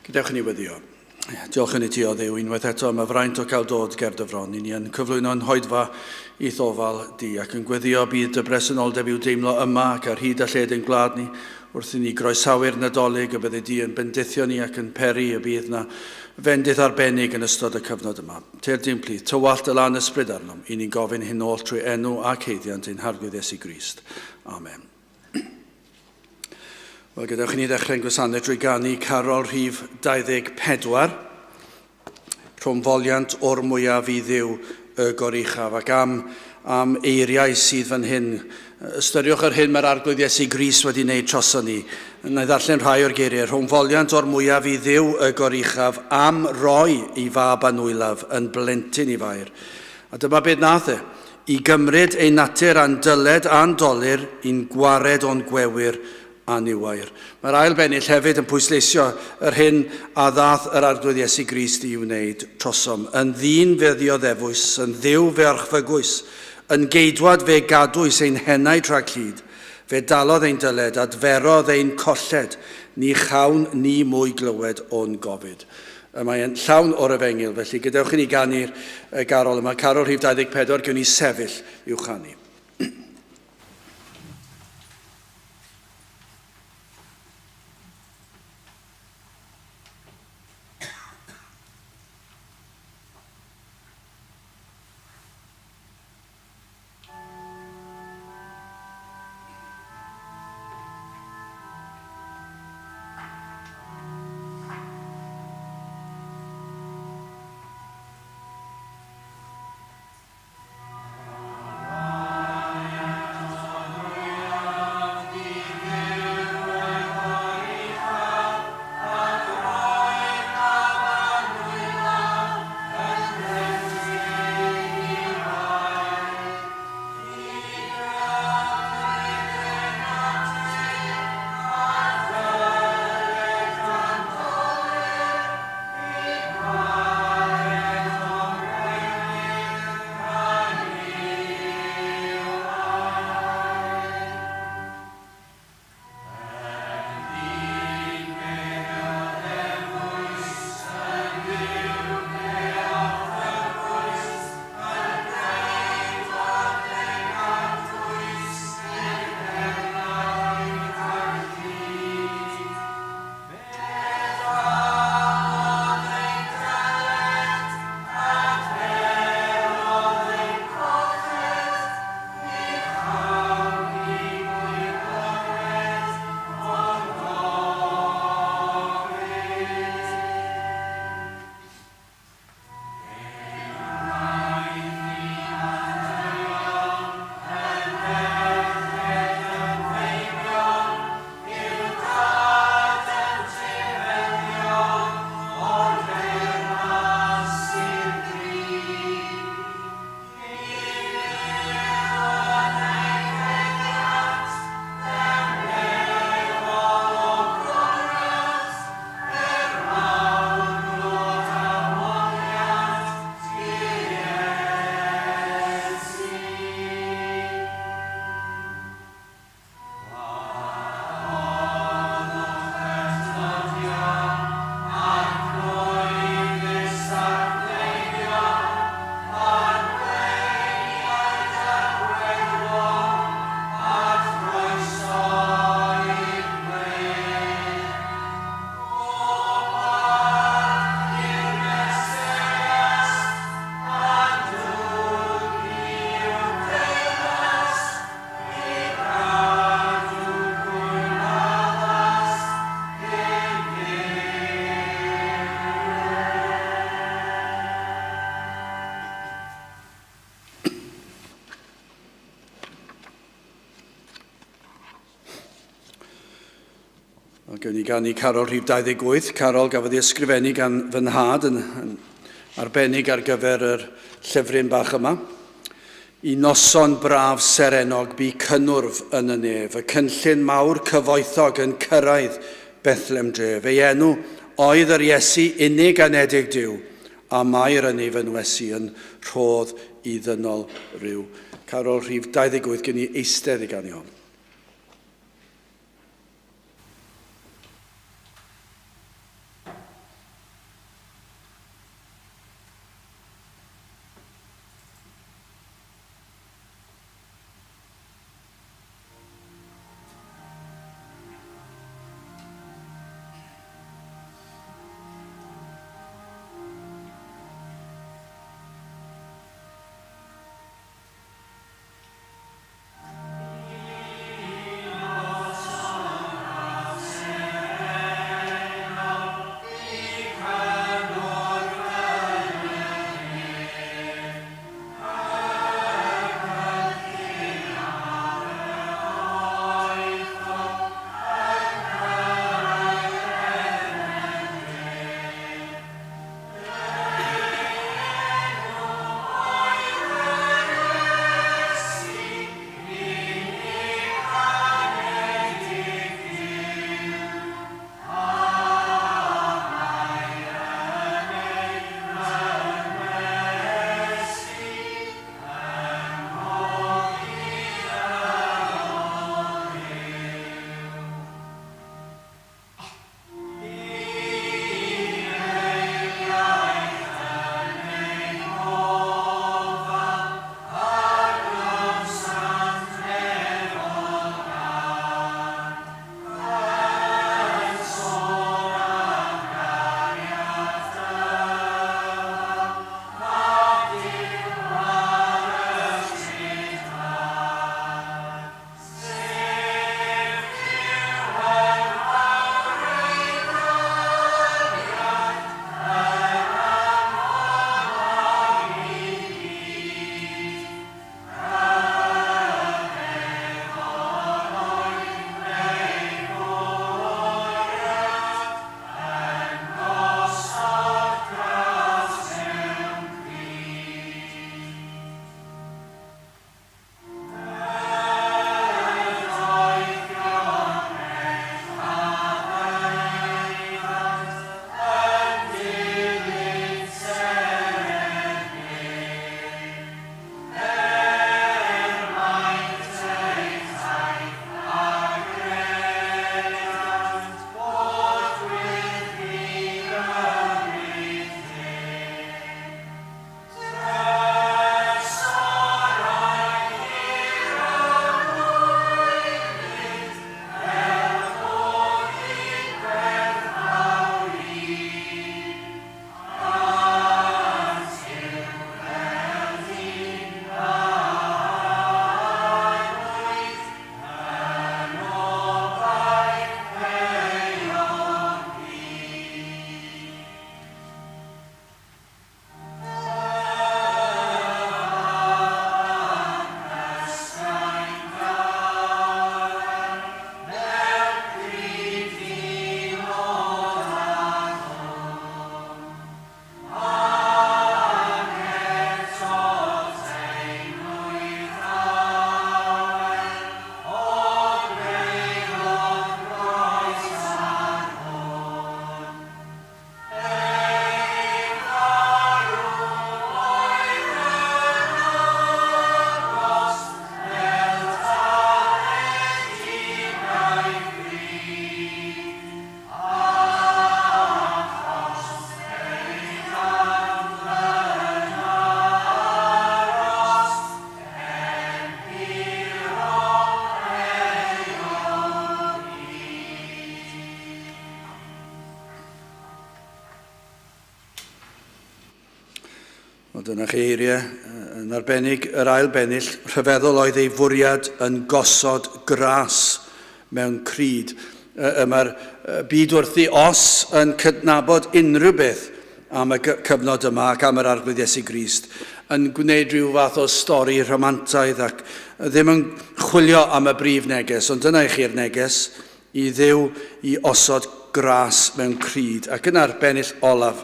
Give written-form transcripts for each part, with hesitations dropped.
Gadewch ni weddio. Diolch yn i ti o Dduw, unwaith eto mae fraint o cael dod ger dy fron. Ni yn cyflwyno'n hoedfa i ddofal di ac yn gweddio bydd dy bresenoldeb i'w deimlo yma ac ar hyd a lled ein gwlad ni wrth i ni groesawu'r Nadolig y bydde di yn bendithio ni ac yn peri y bydd na fendith arbennig yn ystod y cyfnod yma. Teir dim plith, tywallt y lan ysbryd arnom i ni'n gofyn hyn oll trwy enw ac heiddiant ein harglwydd Iesu Grist. Amen. Wel, gadewch i ni ddechrau'n gwasanaeth drwy ganu Carol rhif 24, rhwngfoliant o'r mwyaf i ddiw y goruchaf, ac am eiriau sydd fan hyn. Ystyriwch ar hyn mae'r arglwydd Iesu Grist wedi wneud troson ni. Na i ddarllen rhai o'r geiriau. Rhwngfoliant o'r mwyaf i ddiw y goruchaf am roi i fab anwylaf yn blentyn i fair. A dyma beth nath e, i gymryd ein natur a'n dyled a'n dolir i'n gwared o'n gwewyr a niwair. Mae'r ail bennill hefyd yn pwysleisio yr hyn a ddath yr arglwydd Iesu Grist i wneud trosom. Yn ddyn fe ddioddefwys, yn ddiw fe archfygwys, yn geidwad fe gadwys ein hennau trag hyd, fe dalodd ein dyled, adferodd ein colled, ni chawn ni mwy glywed o'n gofid. Mae'n llawn o'r efengil, felly gadewch i ni ganu'r garol yma. Carol rhif 24, gywn ni sefyll i'w chanu. Gewn ni ganu Carol rhif 28. Carol gafodd ei ysgrifennu gan fy nhad yn arbennig ar gyfer yr llyfryn bach yma. I noson braf serenog bu cynnwrf yn y nef, y cynllun mawr cyfoethog yn cyrraedd Bethlem dref. Ei enw oedd yr Iesu unig anedig Duw, a mae'r yn ei fynwesu yn rhodd i ddynol rhyw. Carol rhif 28 gen i eistedd i ganu hon. Wel, dyna chi eiriau yn arbennig yr ail bennill, rhyfeddol oedd ei fwriad yn gosod gras mewn cryd. Mae'r byd wrthi os yn cydnabod unrhyw beth am y cyfnod yma ac am yr arglwydd Iesu Grist, yn gwneud rhyw fath o stori rhamantaidd ac ddim yn chwilio am y brif neges, ond dyna i chi'r neges i Dduw i osod gras mewn cryd. Ac yn arbennill olaf,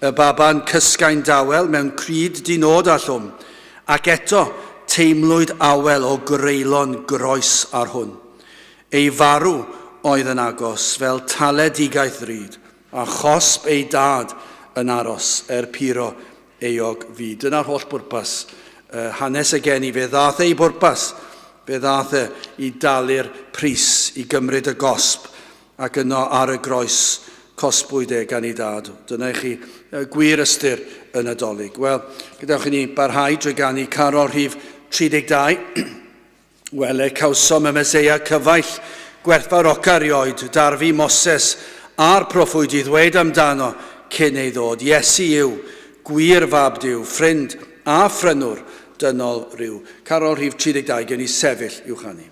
y baba'n cysgain dawel mewn cryd dinod a llwm, ac eto teimlwyd awel o greulon groes ar hwn. Ei farw oedd yn agos fel taledigaeth ryd, a chosb ei dad yn aros piro eog fyd. Dyna'r holl bwrpas hanes y geni. Fe ddath ei bwrpas, fe ddath i dalu'r pris, i gymryd y gosb, ac yno ar y groes cosbwyd gan ei dad. Dyna i chi gwir ystyr y Nadolig. Wel, gadewch i ni barhau drwy ganu Carol rhif 32. Wel, cawsom y Meseia cyfaill gwerthfawroca erioed, darfu Moses a'r proffwyd i ddweud amdano cyn ei ddod. Iesu yw, gwir fab Duw, ffrind a ffrynwr dynol rhyw. Carol rhif 32 gen i sefyll i'w chanu.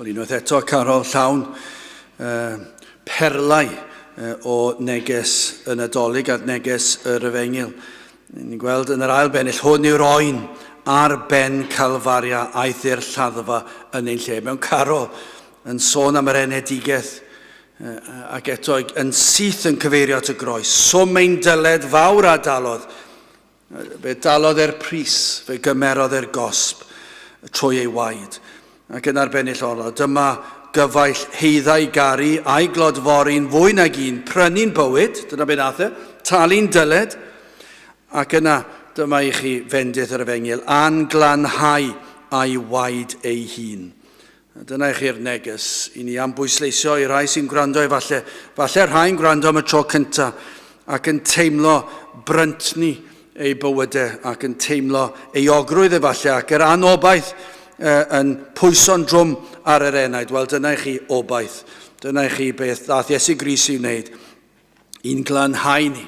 Wel, unwaith eto, Carol, llawn perlau o neges y Nadolig a neges y Rhyfengil. Ni'n gweld yn yr ail bennill, hwn yw'r oen ar ben Calfaria aeth i'r lladdfa yn ein lle. Mewn Carol yn sôn am yr enedigaeth ac eto yn syth yn cyfeirio at y groes. Swm ein dyled fawr a dalodd. Fe dalodd pris, fe gymerodd gosb trwy ei waed. Ac yn arbennill ola, dyma gyfaill heiddau gari a'i glodfori'n fwy nag un, prynu'n bywyd, dyna be nath talu'n dyled, ac yna dyma i chi fendith yr Efengil, anglanhau a'i waed ei hun. Dyna i chi'r neges i ni am bwysleisio i rai sy'n gwrando falle rhai'n gwrando am y tro cyntaf ac yn teimlo bryntni ei bywydau ac yn teimlo euogrwydd efallai ac yr anobaith yn pwyso'n drwm ar yr enaid. Wel, dyna i chi obaith. Dyna i chi beth dath Iesu Grist i'w wneud. I'n glanhau ni,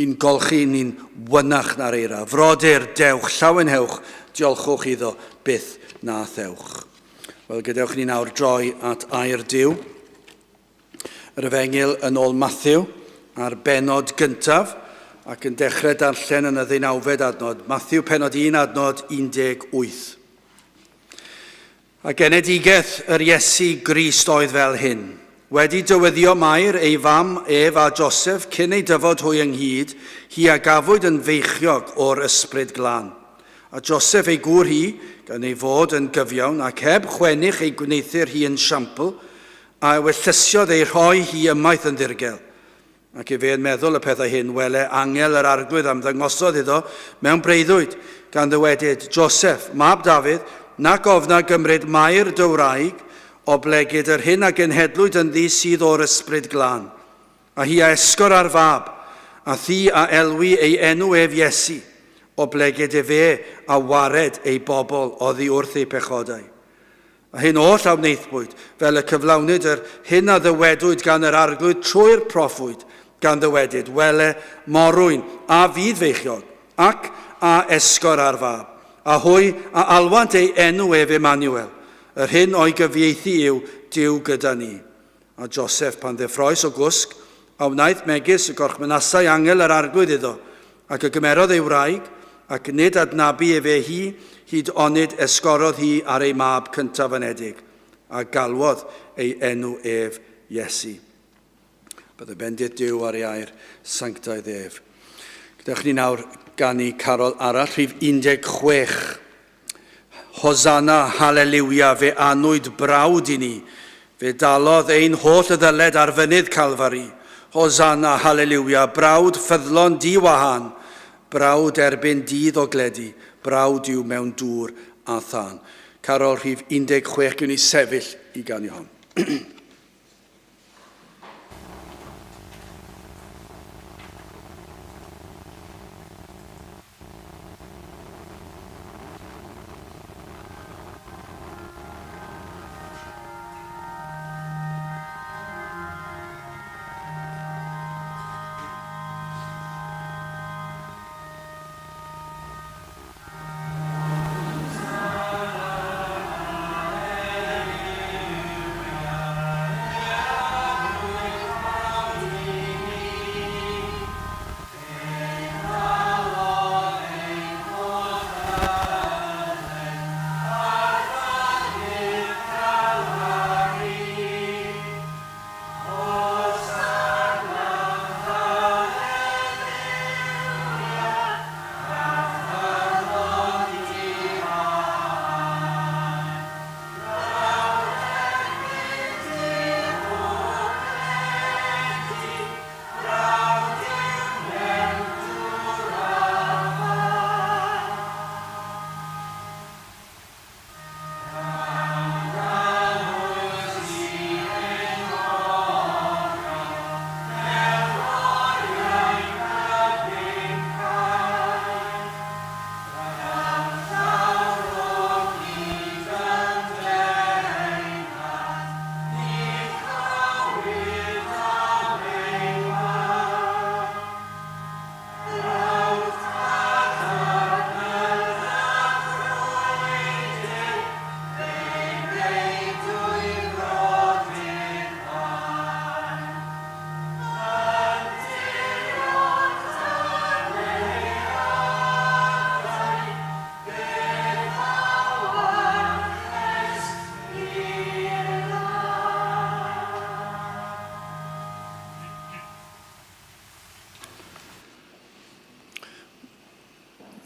i'n golchi ni'n wynach na'r eira. Frodyr, dewch, llawen hewch, diolchwch iddo byth na thewch. Wel, gadewch ni nawr droi at air Duw. Yr Efengyl yn ôl Matthew a'r benod gyntaf ac yn dechrau darllen yn y 19fed adnod. Matthew penod 1 adnod 18. A genedigaeth yr Iesu Grist oedd fel hyn. Wedi dyweddio Mair ei fam Ef a Joseph cyn ei dyfod hwy ynghyd, hi a gafwyd yn feichiog o'r ysbryd glân. A Joseph ei gŵr hi, gan ei fod yn gyfiawn, ac heb chwennych ei gwneithir hi yn siampl, a wellysiodd ei rhoi hi ymaith yn ddirgel. Ac fe yn meddwl y pethau hyn, wele angel yr arglwydd am ddangosod iddo mewn breuddwyd, gan ddywedyd, Joseph, mab Dafydd, nac ofna gymryd Mair dy wraig, o blegyd yr hyn a genhedlwyd yn ddi sydd o'r ysbryd glân. A hi a esgor ar fab, a thi a elwi ei enw ef Iesu, o blegyd e fe a wared ei bobl oddi wrth ei pechodau. A hyn oll a wneithbwyd, fel y cyflawnyd yr hyn a ddywedwyd gan yr arglwydd trwy'r proffwyd, gan ddywedyd, wele morwyn a fydd feichiog, ac a esgor ar fab, a hwy a alwant ei enw ef Emmanuel, yr hyn o'i gyfieithu yw Duw gyda ni. A Joseph pan ddeffroes o gwsg, a wnaeth megis y gorchmynasau angel yr arglwydd iddo, ac y gymerodd ei wraig, ac nid adnabu e fe hi, hyd onyd esgorodd hi ar ei mab cyntaf yn edig, a galwodd ei enw ef Iesu. Byddai bendit Duw ar ei air sanctaidd ef. Gyda'ch ni nawr ganu carol arall, rhif 16. Hosanna, hallelujah, fe anwyd brawd i ni, fe dalodd ein holl y ddyled ar fynydd Calfari. Hosanna, hallelujah, brawd ffyddlon di-wahan, brawd erbyn dydd o gledi, brawd yw mewn dŵr a thân. Carol rhif 16, gwni sefyll i ganu hon.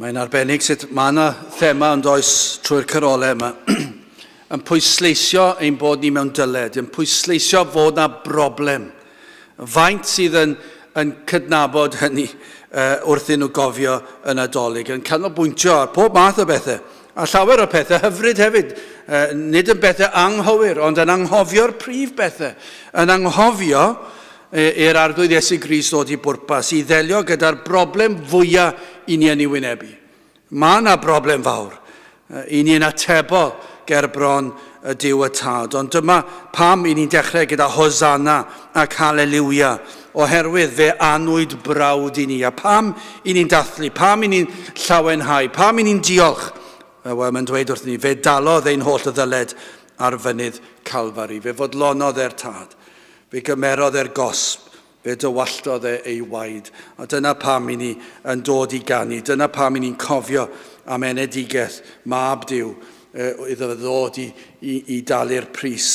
Mae'n arbennig sut mae yna thema yn does trwy'r carolau yma. Yn pwysleisio ein bod ni mewn dyled, yn pwysleisio fod yna broblem. Faint sydd yn cydnabod hynny wrthyn nhw gofio yn Nadolig, yn canolbwyntio ar pob math o bethau. A llawer o pethau hyfryd hefyd nid yn bethau anghywir, ond yn anghofio'r prif bethau. Yn anghofio i'r arglwydd Iesu Grist ddod i bwrpas, i ddelio gyda'r broblem fwyaf i ni yn ei wynebu. Mae yna broblem fawr, i ni'n atebol ger bron y Duw y Tad. Ond dyma pam i ni'n dechrau gyda Hosanna ac Hallelujah, oherwydd fe anwyd brawd i ni. A pam i ni'n dathlu, pam i ni'n llawenhau, pam i ni'n diolch. Wel, mae'n dweud wrth ni, fe dalodd ein holl y ddyled ar fynydd Calfari. Fe fodlonodd e'r tad. Fe gymerodd e'r gosb. Fe dywalltodd ei waed. A dyna pam i ni yn dod i ganu. Dyna pam i ni'n cofio am enedigaeth mab Duw iddo ddod i dalu'r pris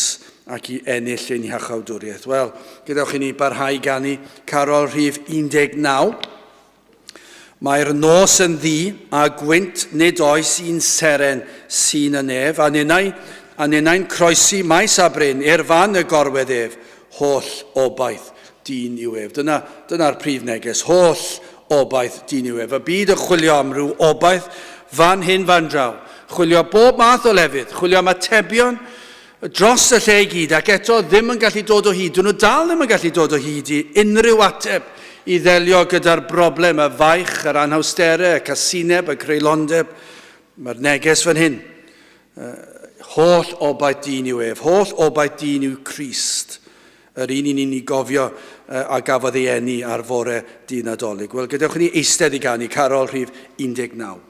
ac i ennill ein hiachawdwriaeth. Wel, gydewch i ni barhau ganu Carol rhif 19. Mae'r nos yn ddi a gwynt nid oes un seren sy'n y nef, a nenau'n croesi maes a bryn i'r fan y gorwedd ef, holl obaith dyn i'w ef. Dyna'r prif neges, holl obaith dyn i'w ef. Y byd yn chwilio am ryw obaith fan hyn fan draw. Chwilio bob math o lefydd, chwilio am atebion dros y lle i gyd, ac eto ddim yn gallu dod o hyd. Dyn nhw dal ddim yn gallu dod o hyd i unrhyw ateb i ddelio gyda'r broblem, y faich, yr anhawsterau, y casineb, y creulondeb. Mae'r neges fan hyn. Holl obaith dyn i'w ef, holl obaith dyn i'w Crist. Yr un i ni'n ei gofio a gafodd ei eni ar fore dyn Nadolig. Wel, gadewch ni eistedd i ganu, Carol rhif 19.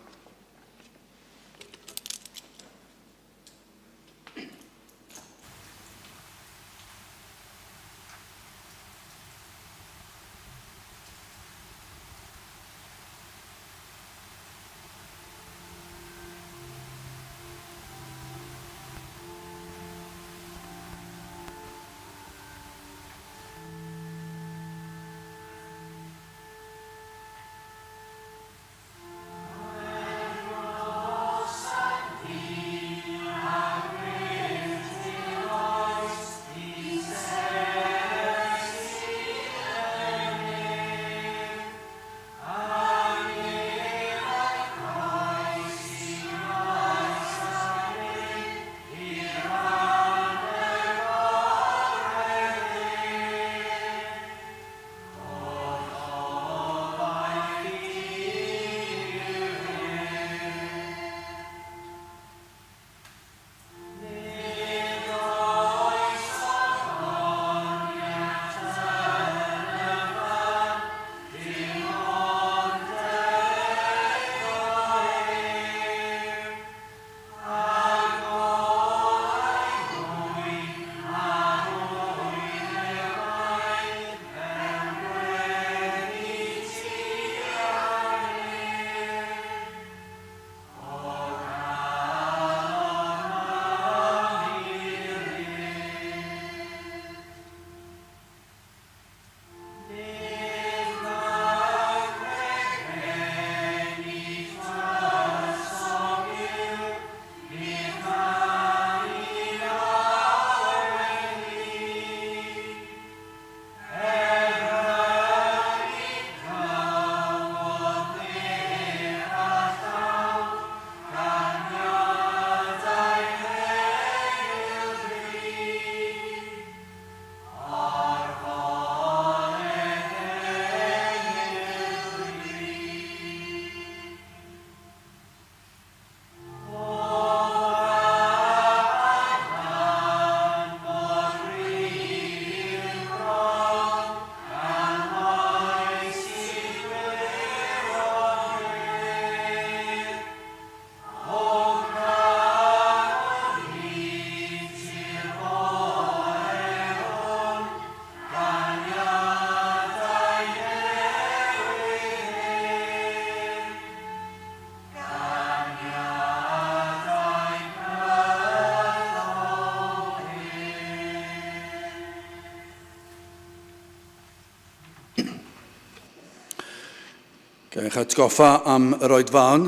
Gael eich atgoffa am yr oedfaon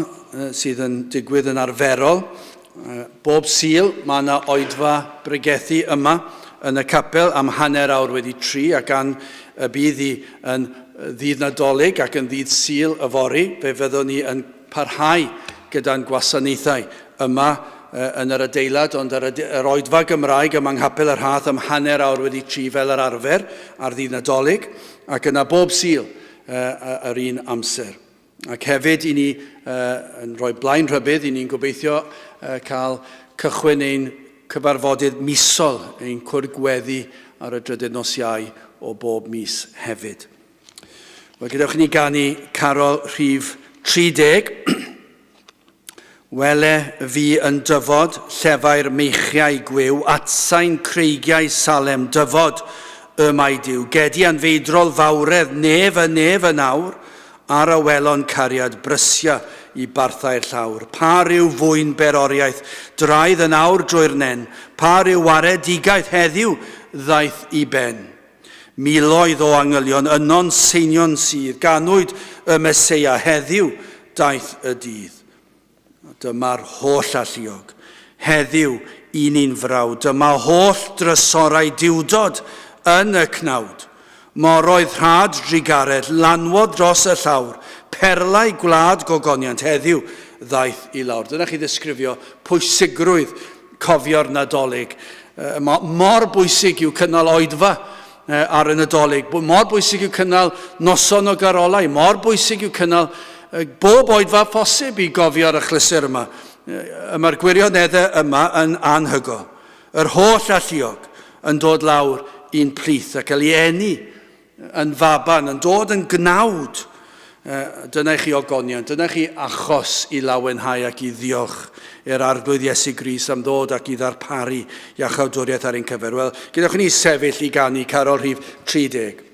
sydd yn digwydd yn arferol. Bob Sul mae yna oedfa bregethu yma yn y capel am hanner awr wedi 3 ac gan y bydd hi yn ddydd Nadolig ac yn ddydd Sul y fori. Fe fyddwn ni yn parhau gyda'n gwasanaethau yma yn yr adeilad, ond yr oedfa Gymraeg ym Nghapel y Rhath am hanner awr wedi 3 fel yr arfer ar ddydd Nadolig, ac yna bob Sul yr un amser. Ac hefyd i ni yn rhoi blaen rhybydd, i ni'n gobeithio cael cychwyn ein cyfarfodydd misol, ein cwrdd-gweddi ar y drydydd nos Iau o bob mis hefyd. Wel, gadewch ni ganu Carol rhif 30. Wele fi yn dyfod, llefau'r meichiau gwyw, atsain creigiau Salem, dyfod y mae Dyw. Gedi anfeidrol fawredd, nef y nawr, ar y welon cariad brysia i barthau'r llawr. Pa ryw fwyn beroriaeth, draidd yn awr drwy'r nen, pa ryw waredigaeth heddiw ddaeth i ben. Miloedd o angylion, ynon seinion sydd, ganwyd y Meseia heddiw daeth y dydd. Dyma'r holl alluog, heddiw i ni'n frawd, dyma holl drysorau diwdod yn y cnawd. Moroedd rhad drigared, lanwod dros y llawr, perlau gwlad gogoniant, heddiw ddaeth i lawr. Dyna chi ddisgrifio pwysigrwydd cofio'r Nadolig. Mor bwysig yw cynnal oedfa ar y Nadolig, mor bwysig yw cynnal noson o garolau, mor bwysig yw cynnal bob oedfa posib i gofio'r achlysur yma. Mae'r gwirioneddau yma yn anhygoel. Yr holl alluog yn dod lawr i'n plith ac cael ei eni yn faban, yn dod yn gnawd. Dyna chi ogoniant, dyna chi achos i lawenhau ac i ddiolch i'r arglwydd Iesu Grist am ddod ac i ddarparu iachawdwriaeth ar ein cyfer. Wel, gydewch ni sefyll i ganu Carol rhif 30.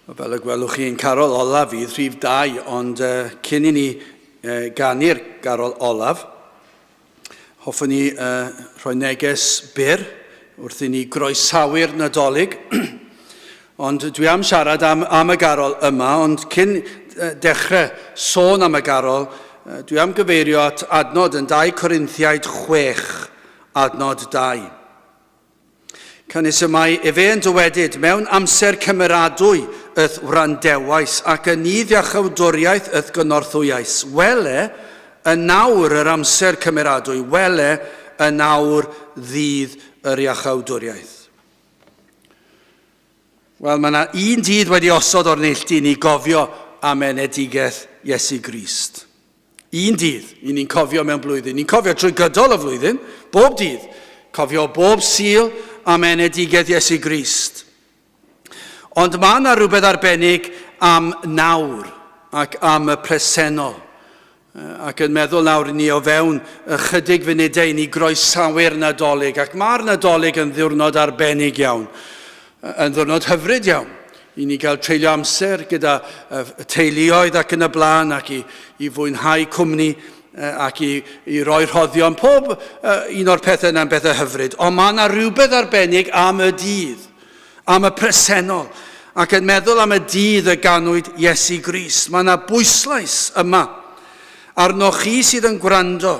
Fel y gwelwch chi'n carol olaf fydd rhif 2, ond cyn i ni ganu'r carol olaf, hoffwn ni rhoi neges byr wrth i ni groesawu'r Nadolig. Ond dwi am siarad am y garol yma, ond cyn dechrau sôn am y garol, dwi am gyfeirio at adnod yn 2 Corinthiaid 6, adnod 2. Cynnes y mai efe yn dywedyd mewn amser cymeradwy yth wrandewais ac yn nidd iachawdwriaeth yth gynorthwyais. Wele y nawr yr amser cymeradwy, wele y nawr ddydd yr iachawdwriaeth. Wel, mae yna un dydd wedi osod o'r neilltu i ni gofio am enedigaeth Iesu Grist. Un dydd i ni'n cofio mewn blwyddyn. Ni'n cofio trwy gydol y flwyddyn, bob dydd. Cofio bob Sul am enedigaeth Iesu Grist. Ond mae yna rhywbeth arbennig am nawr ac am y presennol. Ac yn meddwl nawr ni o fewn ychydig funudau ni groesawu'r Nadolig. Ac mae'r Nadolig yn ddiwrnod arbennig iawn, yn ddiwrnod hyfryd iawn. I ni gael treulio amser gyda teuluoedd ac yn y blaen ac i fwynhau cwmni ac i roi rhoddion. Pob un o'r pethau yna'n bethau hyfryd. Ond mae yna rhywbeth arbennig am y dydd, am y presennol, ac yn meddwl am y dydd y ganwyd Iesu Grist. Mae yna bwyslais yma arnoch chi sydd yn gwrando,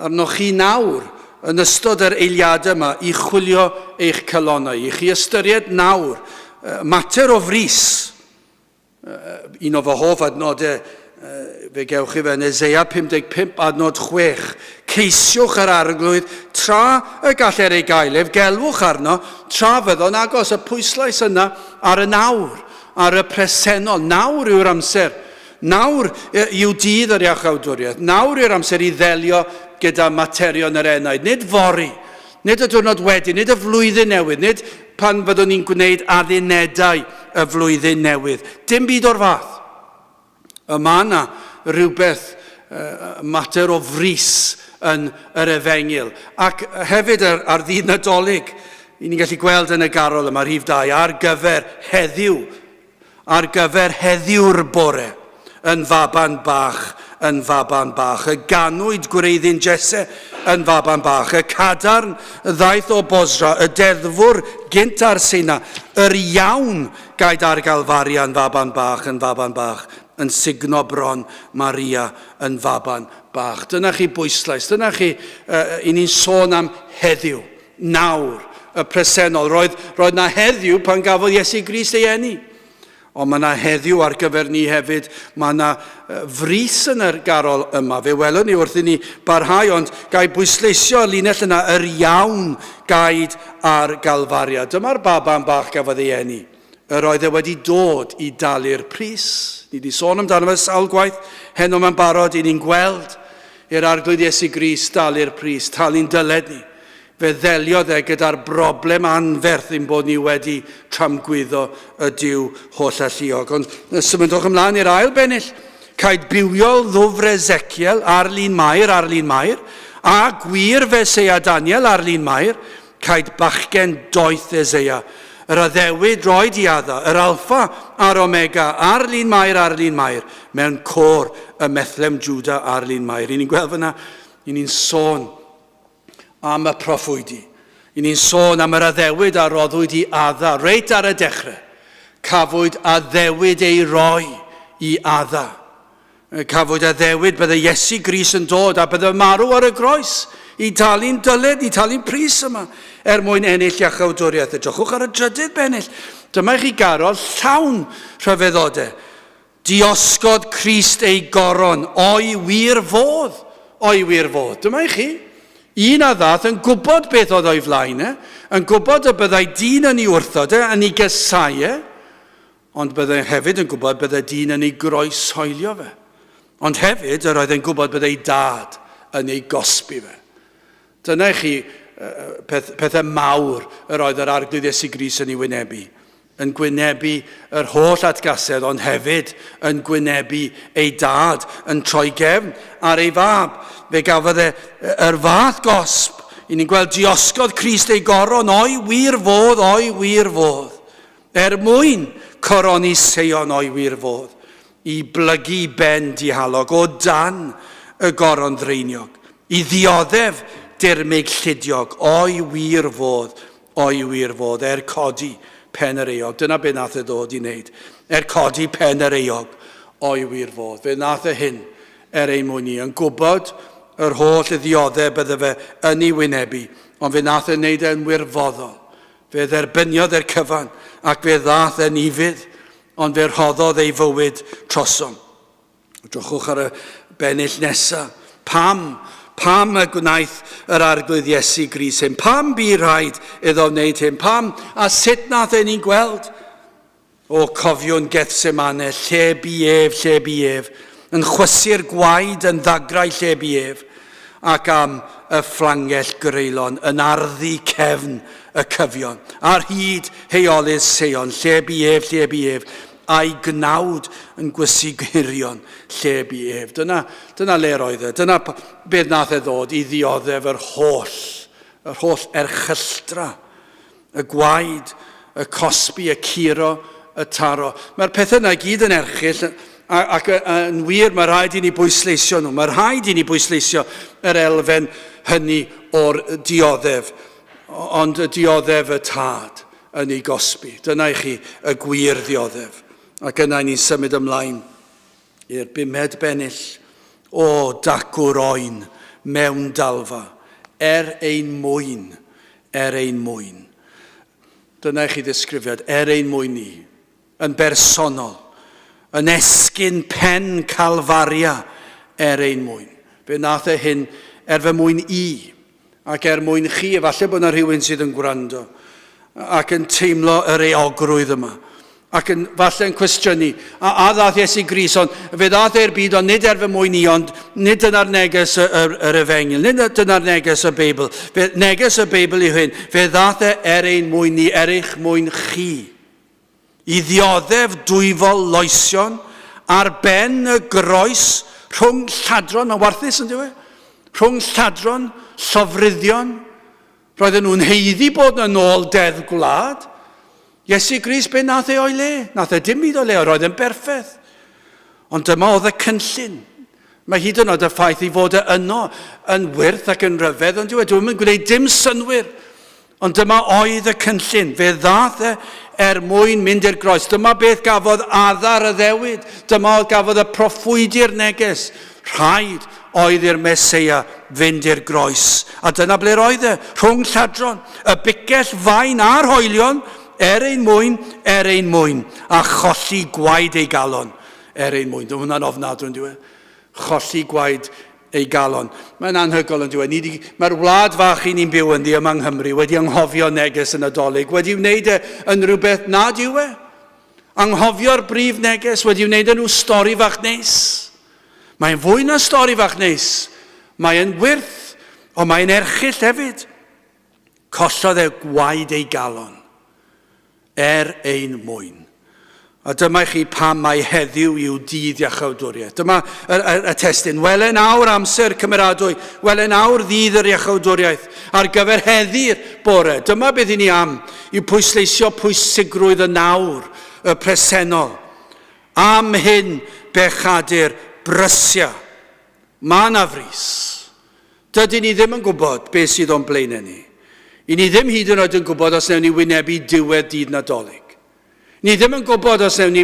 arnoch chi nawr yn ystod yr eiliadau yma i chwilio eich calonnau, i chi ystyried nawr mater o frys. Un o fy hoff adnodau fe gewch chi fe yn Eseia 55 adnod 6. Ceisiwch yr arglwydd tra y galler ei gael, ef gelwch arno tra fyddo'n agos. Y pwyslais yna ar y nawr, ar y presennol. Nawr yw'r amser. Nawr yw dydd yr iachawdwriaeth. Nawr yw'r amser i ddelio gyda materion yr enaid. Nid fori, nid y diwrnod wedyn, nid y flwyddyn newydd, nid pan fyddwn ni'n gwneud addunedau y flwyddyn newydd. Dim byd o'r fath. Mae yna rhywbeth mater o frys yn yr Efengil. Ac hefyd ar ddydd Nadolig, i ni'n gallu gweld yn y garol yma, rhif 2, ar gyfer heddiw'r bore, yn faban bach, yn faban bach. Y ganwyd gwreiddyn Jesse yn faban bach. Y cadarn ddaeth o Bosra, y deddfwr gynt ar Sina, yr iawn gaid ar Galfaria yn faban bach, yn signo bron Maria yn faban bach. Dyna chi bwyslais, dyna chi i ni'n sôn am heddiw, nawr, y presennol. Roedd na heddiw pan gafodd Iesu Grist ei eni. Ond mae yna heddiw ar gyfer ni hefyd. Mae yna frys yn yr garol yma. Fe welwn ni wrth i ni barhau, ond gai bwysleisio y linell yna, yr iawn gaid ar Galfaria. Dyma'r baban bach gafodd ei eni. Yr oedd e wedi dod i dalu'r pris. Ni wedi sôn amdano fe sawl gwaith. Heno mae'n barod i ni'n gweld i'r arglwydd Iesu Grist dalu'r pris, talu'n dyled ni. Fe ddeliodd e gyda'r broblem anferth ein bod ni wedi tramgwyddo y Duw holl alluog. Ond symudwch ymlaen i'r ail bennill. Caid bywiol ddwfr Ezekiel ar lun Mair, a gwir Feseia Daniel ar lun Mair, caid bachgen doeth Eseia. Yr addewid roed i adda, yr alfa a'r omega ar lun Mair, mewn cor y methlem Juda ar lun Mair. I ni'n gweld fyna, i ni'n sôn am y proffwydi. I ni'n sôn am yr addewid a roddwyd i adda. Reit ar y dechrau, cafwyd addewid ei roi i adda. Cafwyd addewid bydde Iesu Grist yn dod a bydde marw ar y groes i talu'n dyled, i talu'n pris yma, mwyn ennill iachawdwriaeth. Edrychwch ar y drydydd bennill. Dyma chi garol llawn rhyfeddodau. Diosgod Crist ei goron, oi wir fodd. Dyma chi. Un a ddath yn gwybod beth oedd o'i flaen, yn gwybod y byddai dyn yn ei wrthod, yn ei gysau, ond byddai hefyd yn gwybod byddai dyn yn ei groeshoelio fe. Ond hefyd yr oedd yn gwybod byddai dad yn ei gosbi fe. Dyna chi pethau mawr yr oedd yr arglwydd Iesu Grist yn ei wynebu. Yn gwynebu yr holl atgasedd, ond hefyd yn gwynebu ei dad, yn troi gefn ar ei fab. Fe gafodd yr fath gosb. I ni'n gweld diosgod Crist ei goron, oi wir fodd. Mwyn coroni seion o'i wir fodd, i blygu ben dihalog o dan y goron ddreiniog, i ddioddef dirmig lludiog o'i wir fodd, codi pen yr eog. Dyna be nath e ddod i wneud. Codi pen yr eog o'i wir fodd. Fe nath e hyn ein mwyn ni, yn gwybod yr holl ddioddau bydde fe yn ei wynebu, ond fe nath e wneud e'n wirfoddol. Fe dderbyniodd cyfan, ac fe ddath e'n ifydd, ond fe rhoddodd ei fywyd trosom. Drwchwch ar y bennill nesaf. Pam y gwnaeth yr arglwydd Iesu Grist hyn? Pam bu rhaid iddo wneud hyn? Pam? A sut nath e ni'n gweld? O cofiwn Gethsemane, lle bu ef, yn chwysu'r gwaed yn ddagrau lle bu ef, ac am y fflangell greulon yn arddu cefn y cyfion. Ar hyd heolus seion, lle bu ef, a'i gnawd yn gwisigurion lle bu ef. Dyna le roedd e. Dyna beth nath e ddod i ddioddef yr holl erchylltra, y gwaed, y cosbi, y curo, y taro. Mae'r pethau yna gyd yn erchyll, ac yn wir mae rhaid i ni bwysleisio nhw. Mae rhaid i ni bwysleisio yr elfen hynny o'r dioddef, ond y dioddef y tad yn ei gosbi. Dyna i chi y gwir dioddef. Ac yna ni'n symud ymlaen i'r bumed bennill. O dacwr oen mewn dalfa, ein mwyn, ein mwyn. Dyna i chi ddisgrifiad, ein mwyn ni, yn bersonol, yn esgyn pen calfaria ein mwyn. Fe nath e hyn fy mwyn i, ac mwyn chi, efallai bod yna rhywun sydd yn gwrando, ac yn teimlo yr eogrwydd yma, ac yn falle yn cwestiynu, a ddath Iesu Grist, ond fe ddath e'r byd, ond nid fy mwyn i, ond nid dyna'r neges yr efengil, nid dyna'r neges y Beibl. Neges y Beibl i hyn, fe ddath ein mwyn ni, eich mwyn chi. I ddioddef dwyfol loesion ar ben y groes rhwng lladron, a warthus yn diwy, rhwng lladron, llofruddion, roedden nhw'n heiddi bod yn ôl deddf gwlad. Iesu Grist, be nath e o'i le? Nath e dim byd o le, roedd e'n berffedd. Ond dyma oedd y cynllun. Mae hyd yn oed y ffaith i fod yno yn wyrth ac yn ryfedd, ond dwi'n gwneud dim synwyr. Ond dyma oedd y cynllun. Fe ddath e mwyn mynd i'r groes. Dyma beth gafodd addar y ddewyd. Dyma oedd gafodd y proffwydi'r neges. Rhaid oedd i'r Meseia fynd i'r groes. A dyna ble roedd e, rhwng lladron. Y bicell fain a'r hoelion, ein mwyn, a cholli gwaed ei galon, ein mwyn. Dyma hwnna'n ofnadw yn diwedd. Cholli gwaed ei galon. Mae'n anhygol yn diwedd. Mae'r wlad fach i ni'n byw ynddi yma yng Nghymru wedi anghofio neges y Nadolig, wedi wneud yn rhywbeth nad yw e. Anghofio'r brif neges, wedi wneud nhw stori fach neis. Mae'n fwy na stori fach neis. Mae'n wyrth, ond mae'n erchyll hefyd. Collodd e gwaed ei galon. Ein mwyn. A dyma chi pam mae heddiw i'w dydd iachawdwriaeth. Dyma y testyn. Welen awr amser cymeradwy. Welen awr ddydd yr iachawdwriaeth. Ar gyfer heddi'r bore. Dyma beth i ni am. I'w pwysleisio pwysigrwydd y nawr. Y presennol. Am hyn bechadur brysia. Mae na frys. Dydyn ni ddim yn gwybod beth sydd o'n blaenau ni. I ni ddim hyd yn oed yn gwybod os newn ni wynebu diwedd dydd Nadolig. Ni ddim yn gwybod os newn ni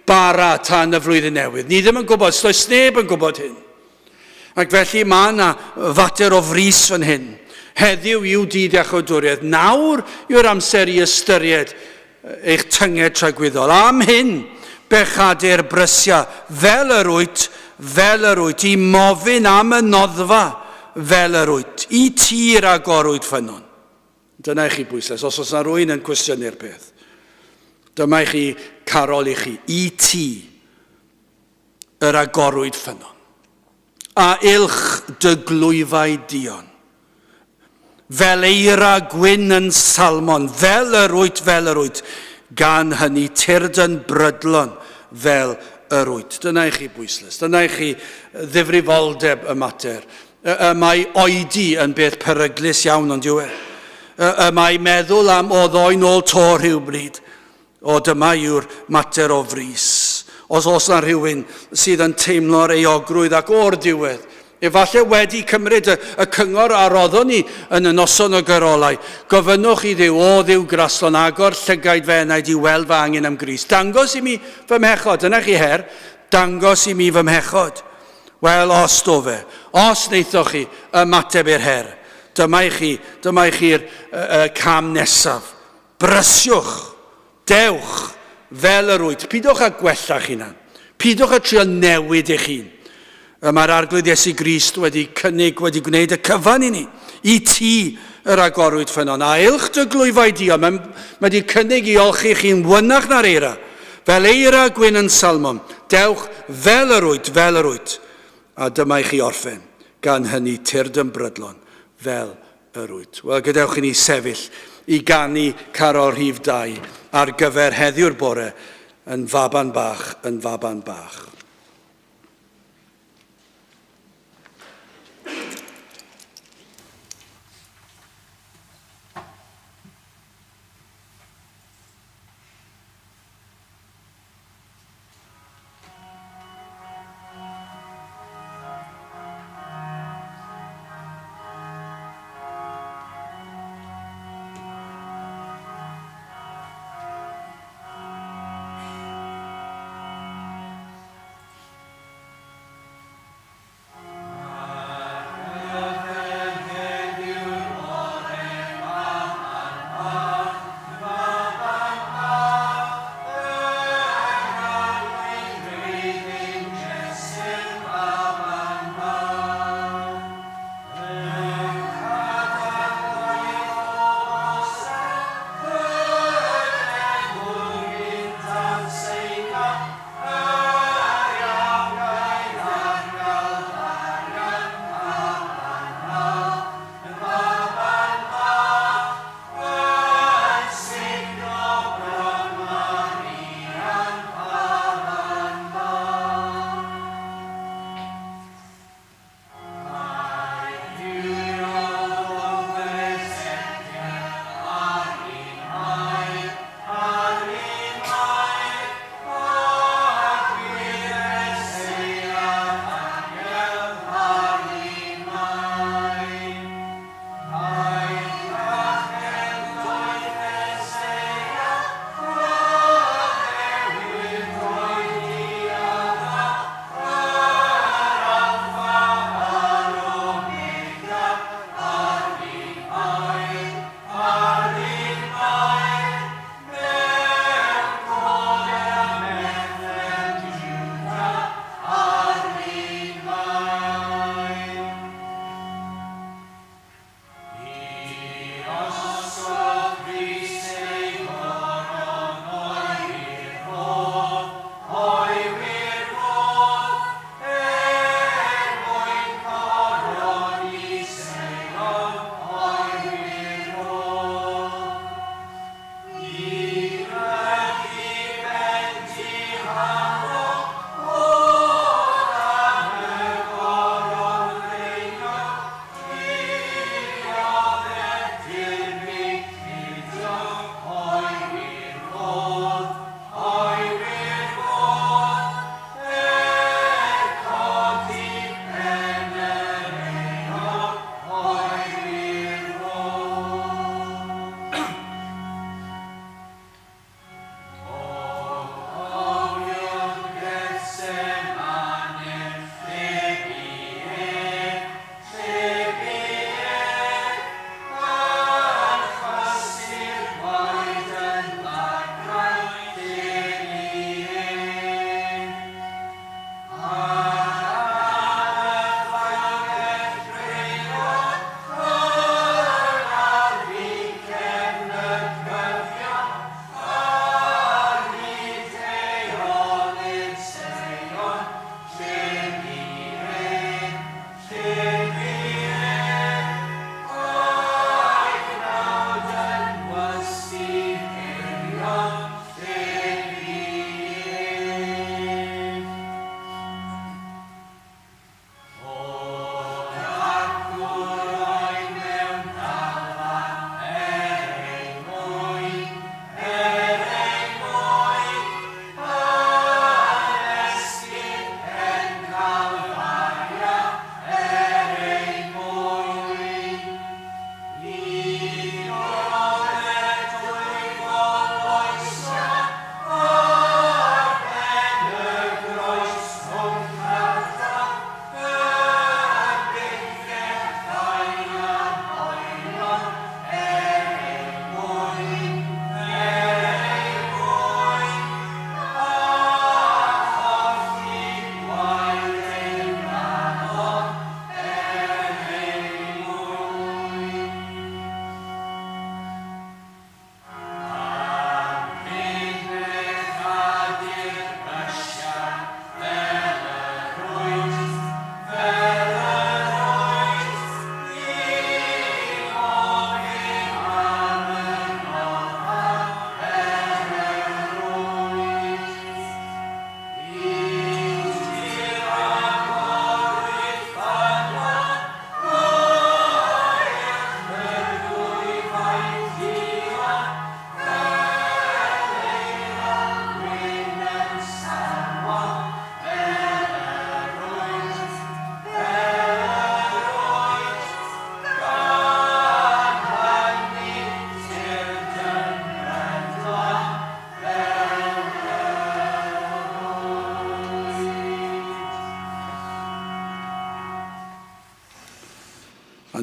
bara tan y flwyddyn newydd. Ni ddim yn gwybod, does neb yn gwybod hyn. Ac felly mae yna fater o frys fan hyn. Heddiw i'w dydd iachawdwriaeth. Nawr yw'r amser i ystyried eich tynged tragwyddol. Am hyn, bechadur brysia, fel yr wyt, i mofyn am y noddfa, fel yr wyt, i tir agorwyd ffynon. Dyna i chi bwysles, os oes yna rwy'n yn cwestiynu'r peth. Dyma i chi carol i chi, i ti, yr agorwyd ffynon. A ilch dy glwyfau dion. Fel eira gwyn yn salmon, fel yr wyt, gan hynny tirden brydlon fel yr wyt. Dyna i chi bwysles, dyna i chi ddifrifoldeb y mater. Mae oedi yn beth peryglus iawn ond diwedd. Mae meddwl am o ddoen ôl to rhywbryd. O, dyma yw'r mater o frys. Os oes yna rhywun sydd yn teimlo'r euogrwydd ac o'r diwedd, efallai wedi cymryd y cyngor a roddon ni yn y noson o gyrrolau, gofynnwch i Dduw, o Dduw graslon, agor llygaid fe yna i weld fy angen am Grist. Dangos i mi fy mhechod, yna chi her, dangos i mi fy mhechod. Wel, os do fe, os wnaethoch chi ymateb i'r her, dyma i chi'r cam nesaf. Brysiwch, dewch, fel yr wyt. Pidwch a gwella'ch hunan. Pidwch a trio newid eich hun. Mae'r arglwydd Iesu Grist wedi cynnig, wedi gwneud y cyfan i ni, i ti yr agorwyd ffynon. A ilch dy glwyfau di, mae wedi cynnig i olchi chi'n wynach na'r eira. Fel eira gwyn yn salmon, dewch fel yr wyt. A dyma i chi orffen, gan hynny tyrd yn brydlon, fel yr wyt. Wel, gadewch i ni sefyll i ganu Carol Rhif 2 ar gyfer heddiw'r bore yn faban bach.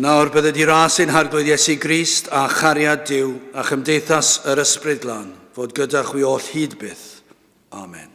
Nawr bydde di ras ein harglwydd Iesu Grist a chariad Duw a chymdeithas yr Ysbryd Glân, fod gyda chwi oll hyd byth. Amen.